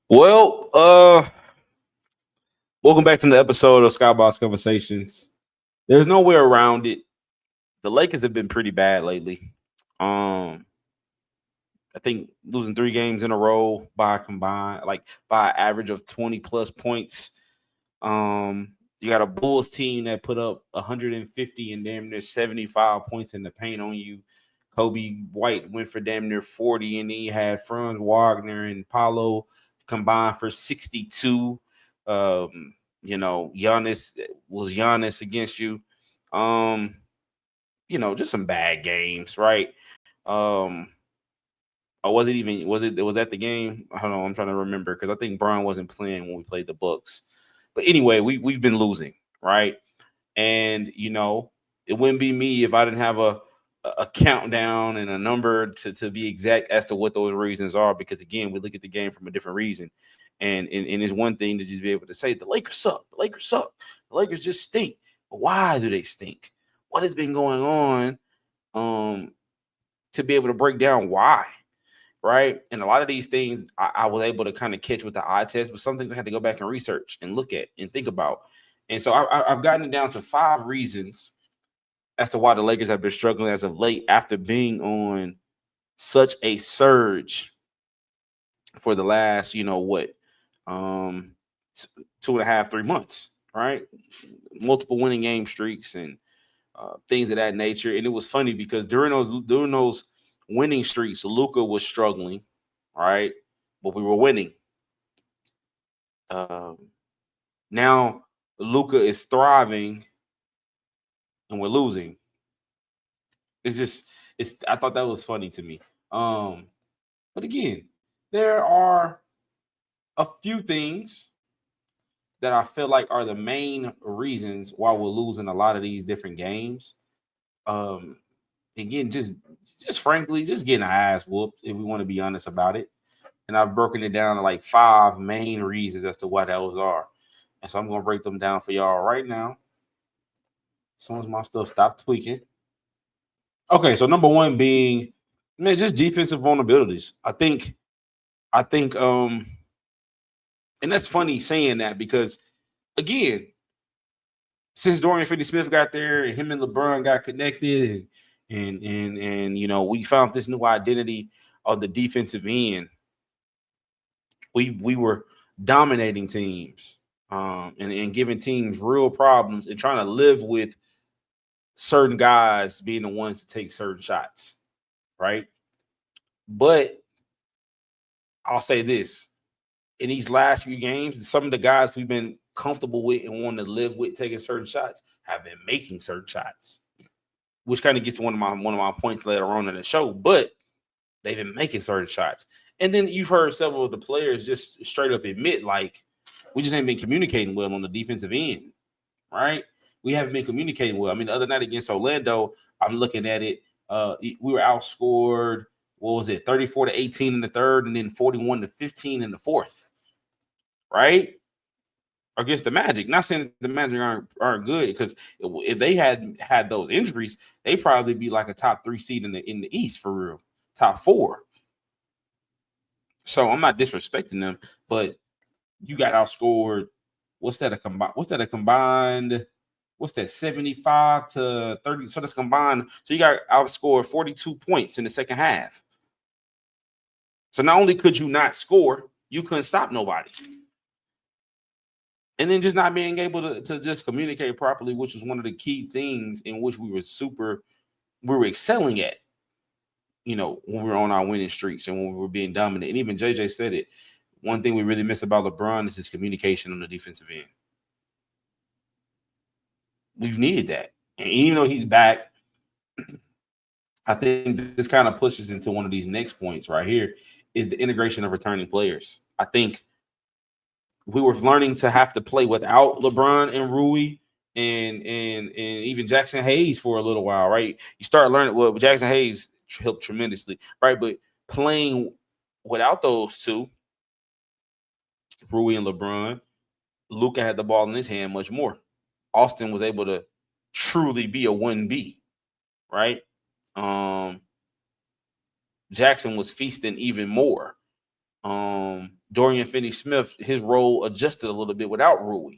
Well, welcome back to the episode of Skybox Conversations. There's no way around it. The Lakers have been pretty bad lately. Um, I think losing 3 games in a row by combined, like by an average of 20 plus points. You got a Bulls team that put up 150 and damn near 75 points in the paint on you. Kobe White went for damn near 40, and then you had Franz Wagner and Paulo combined for 62. Giannis was Giannis against you. Um, just some bad games, right? Um, or was it even was that the game? I don't know. I'm trying to remember because I think Bron wasn't playing when we played the Bucks. But anyway, we've been losing, right? And it wouldn't be me if I didn't have a countdown and a number to be exact as to what those reasons are. Because again, we look at the game from a different reason, and it's one thing to just be able to say the Lakers suck, the Lakers suck, the Lakers just stink. But why do they stink? What has been going on? To be able to break down why, right? And a lot of these things I was able to kind of catch with the eye test, but some things I had to go back and research and look at and think about. And so I've gotten it down to 5 reasons as to why the Lakers have been struggling as of late after being on such a surge for the last, um, 2.5, 3 months, right? Multiple winning game streaks and things of that nature. And it was funny because during those winning streaks, Luka was struggling, right? But we were winning. Um, Now Luka is thriving and we're losing. It's just it's I thought that was funny to me. Um, but again, there are a few things that I feel like are the main reasons why we're losing a lot of these different games. Um, Again, just frankly, just getting our ass whooped if we want to be honest about it. And I've broken it down to like 5 main reasons as to what those are. And so I'm gonna break them down for y'all right now. As soon as my stuff stops tweaking. Okay, so number one being, man, just defensive vulnerabilities. I think and that's funny saying that because again, since Dorian Finney-Smith got there and him and LeBron got connected and we found this new identity of the defensive end. We were dominating teams and giving teams real problems and trying to live with certain guys being the ones to take certain shots, right? But I'll say this: in these last few games, some of the guys we've been comfortable with and want to live with taking certain shots have been making certain shots, which kind of gets to one of my points later on in the show. But they've been making certain shots, and then you've heard several of the players just straight up admit like we just ain't been communicating well on the defensive end, right? We haven't been communicating well. I mean, the other night against Orlando, I'm looking at it. We were outscored. What was it? 34-18 in the third, and then 41-15 in the fourth, right? Against the Magic. Not saying that the Magic aren't good because if they had those injuries, they probably be like a top 3 seed in the East for real, top 4. So I'm not disrespecting them, but you got outscored. What's that a combined? What's that 75-30? So that's combined. So you got outscored 42 points in the second half. So not only could you not score, you couldn't stop nobody. And then just not being able to just communicate properly, which was one of the key things in which we were excelling at, when we were on our winning streaks and when we were being dominant. And even JJ said it. One thing we really miss about LeBron is his communication on the defensive end. We've needed that. And even though he's back, I think this kind of pushes into one of these next points right here is the integration of returning players. I think we were learning to have to play without LeBron and Rui and even Jackson Hayes for a little while, right? You start learning Jackson Hayes helped tremendously, right? But playing without those two, Rui and LeBron, Luka had the ball in his hand much more. Austin was able to truly be a 1B, right? Um Jackson was feasting even more. Dorian Finney-Smith, his role adjusted a little bit without Rui.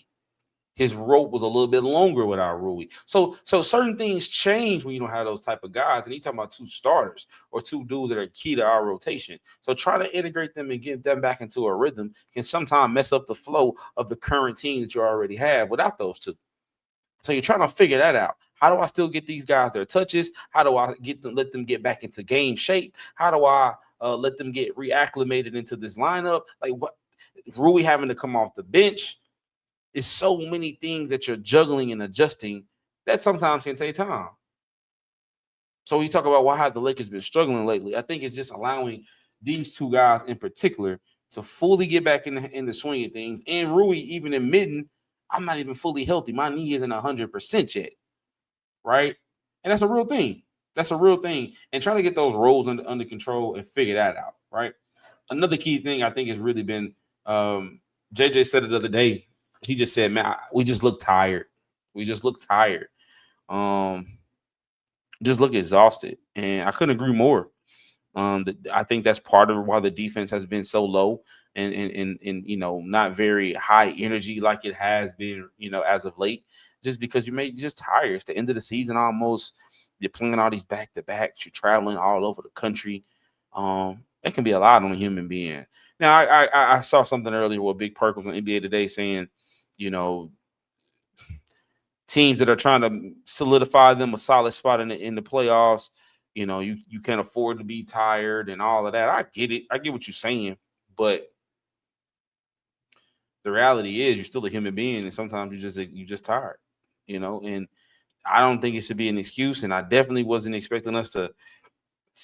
His rope was a little bit longer without Rui. So certain things change when you don't have those type of guys. And you talking about two starters or two dudes that are key to our rotation. So try to integrate them and get them back into a rhythm can sometimes mess up the flow of the current team that you already have without those two. So you're trying to figure that out. How do I still get these guys their touches? How do I let them get back into game shape? How do I let them get reacclimated into this lineup? Like what? Rui having to come off the bench. Is so many things that you're juggling and adjusting that sometimes can take time. So you talk about why have the Lakers been struggling lately. I think it's just allowing these two guys in particular to fully get back in the swing of things. And Rui even admitting, I'm not even fully healthy. My knee isn't 100% yet, right? And that's a real thing. That's a real thing. And trying to get those roles under control and figure that out, right? Another key thing I think has really been JJ said it the other day. He just said, man, we just look tired. We just look tired. Just look exhausted. And I couldn't agree more. I think that's part of why the defense has been so low and not very high energy like it has been, as of late, just because you're just tired. It's the end of the season almost. You're playing all these back-to-backs. You're traveling all over the country. It can be a lot on a human being. Now, I saw something earlier with Big Perk was on NBA Today saying, teams that are trying to solidify them a solid spot in the playoffs, you can't afford to be tired and all of that. I get it. I get what you're saying, but the reality is you're still a human being, and sometimes you're just tired, and I don't think it should be an excuse. And I definitely wasn't expecting us to,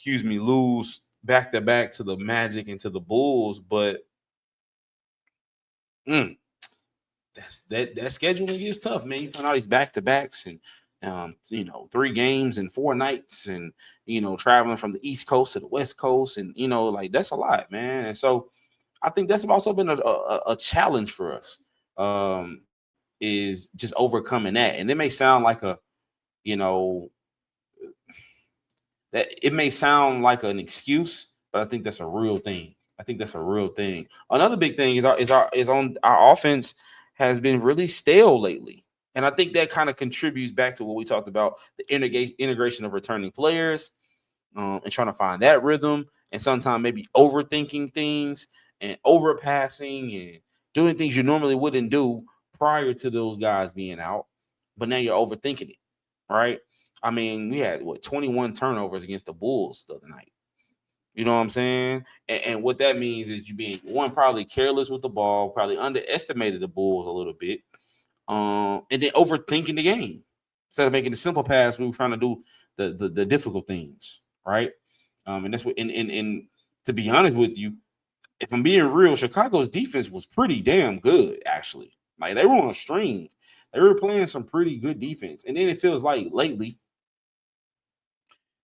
lose back to back to the Magic and to the Bulls, but that scheduling is tough, man. You find all these back to backs and 3 games and 4 nights, and traveling from the East Coast to the West Coast, and like that's a lot, man. And so I think that's also been a challenge for us. Is just overcoming that, and it may sound like that it may sound like an excuse, but I think that's a real thing. I think that's a real thing. Another big thing is on our offense has been really stale lately. And I think that kind of contributes back to what we talked about, the integration of returning players, and trying to find that rhythm, and sometimes maybe overthinking things and overpassing and doing things you normally wouldn't do prior to those guys being out. But now you're overthinking it, right? I mean, we had 21 turnovers against the Bulls the other night. You know what I'm saying? And what that means is you being probably careless with the ball, probably underestimated the Bulls a little bit, and then overthinking the game instead of making the simple pass. We were trying to do the difficult things, right? And that's what. And to be honest with you, if I'm being real, Chicago's defense was pretty damn good, actually. Like they were on a string. They were playing some pretty good defense, and then it feels like lately,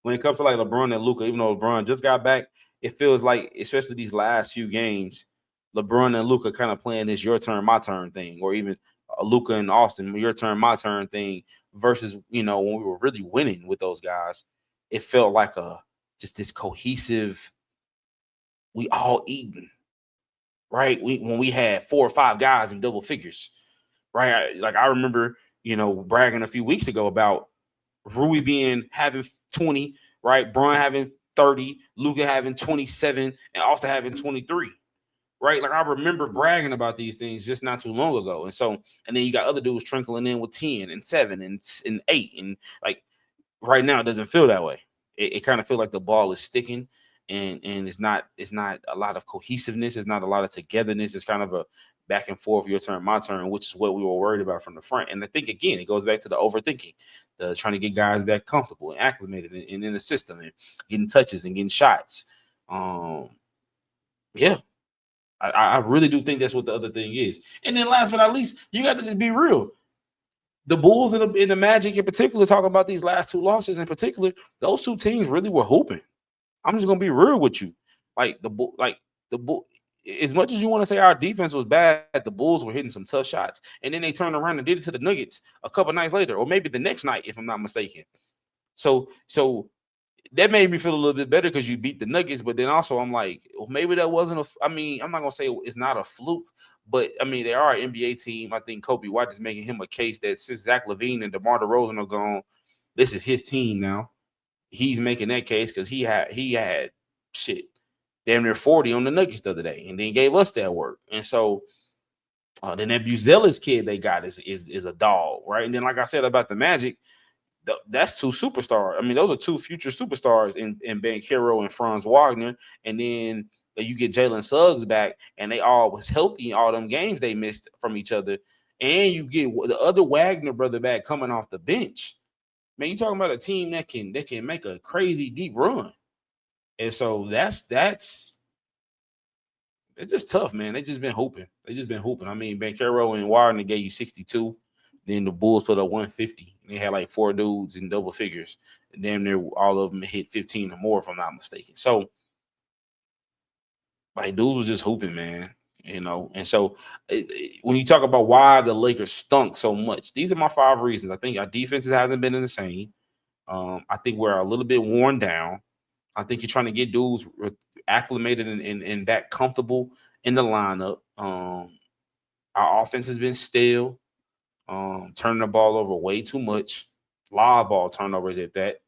when it comes to like LeBron and Luka, even though LeBron just got back, it feels like, especially these last few games, LeBron and Luka kind of playing this your turn, my turn thing, or even Luka and Austin, your turn, my turn thing, versus, when we were really winning with those guys, it felt like just this cohesive, we all eating, right? When we had 4 or 5 guys in double figures, right? I remember, bragging a few weeks ago about Rui having 20, right? Bron having 30, Luka having 27, and also having 23, right? Like I remember bragging about these things just not too long ago. And then you got other dudes trickling in with 10 and 7 and 8. And like right now, it doesn't feel that way. It kind of feels like the ball is sticking, and it's not a lot of cohesiveness. It's not a lot of togetherness. It's kind of a back and forth, your turn, my turn, which is what we were worried about from the front. And I think, again, it goes back to the overthinking, the trying to get guys back comfortable and acclimated and in the system and getting touches and getting shots. Yeah, I really do think that's what the other thing is. And then last but not least, you got to just be real. The Bulls and the Magic in particular, talking about these last 2 losses in particular, those 2 teams really were hooping. I'm just gonna be real with you. As much as you want to say our defense was bad, the Bulls were hitting some tough shots, and then they turned around and did it to the Nuggets a couple nights later, or maybe the next night, if I'm not mistaken. So that made me feel a little bit better because you beat the Nuggets. But then also I'm like, well, maybe that wasn't I mean, I'm not gonna say it's not a fluke, but I mean they are an NBA team. I think Kobe White is making him a case that since Zach LaVine and DeMar DeRozan are gone, this is his team now. He's making that case because he had shit damn near 40 on the Nuggets the other day, and then gave us that work. And so then that Buzelis kid they got is a dog, right? And then like I said about the Magic, that's two superstars. I mean, those are two future superstars in Banchero and Franz Wagner. And then you get Jalen Suggs back, and they all was healthy in all them games they missed from each other. And you get the other Wagner brother back coming off the bench. Man, you talking about a team that can make a crazy deep run. And so that's it's just tough, man. They just been hooping. They just been hooping. I mean, Banchero and Wagner gave you 62. Then the Bulls put up 150. They had like 4 dudes in double figures. And damn near all of them hit 15 or more, if I'm not mistaken. So, like, dudes was just hooping, man. You know, and so when you talk about why the Lakers stunk so much, these are my 5 reasons. I think our defenses hasn't been in the same. I think we're a little bit worn down. I think you're trying to get dudes acclimated and back comfortable in the lineup. Our offense has been stale. Turning the ball over way too much, live ball turnovers at that,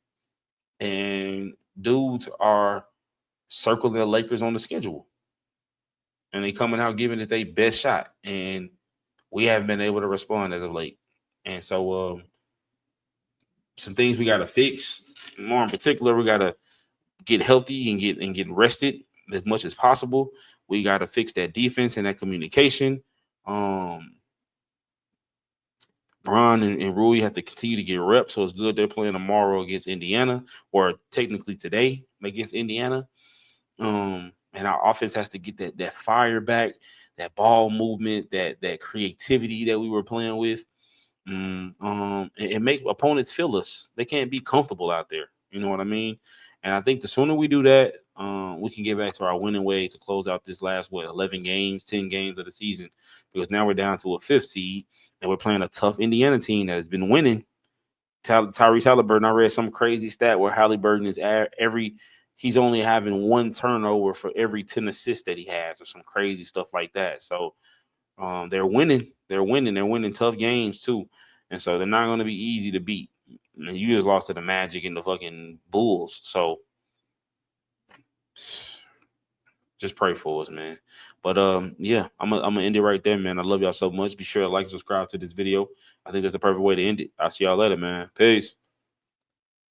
and dudes are circling the Lakers on the schedule, and they coming out giving it their best shot, and we haven't been able to respond as of late. And so, some things we got to fix. More in particular, we got to get healthy and get rested as much as possible. We got to fix that defense and that communication. Bron and Rui have to continue to get reps, so it's good they're playing tomorrow against Indiana, or technically today against Indiana. And our offense has to get that fire back, that ball movement, that creativity that we were playing with. And make opponents feel us. They can't be comfortable out there. You know what I mean? And I think the sooner we do that, we can get back to our winning way to close out this last 11 games, 10 games of the season. Because now we're down to a 5th seed, and we're playing a tough Indiana team that has been winning. Tyrese Halliburton, I read some crazy stat where Halliburton is he's only having 1 turnover for every 10 assists that he has, or some crazy stuff like that. So they're winning. They're winning tough games too. And so they're not going to be easy to beat. And you just lost to the Magic and the fucking Bulls. So just pray for us, man. But yeah, I'm gonna end it right there, man. I love y'all so much. Be sure to like and subscribe to this video. I think that's the perfect way to end it. I'll see y'all later, man. Peace.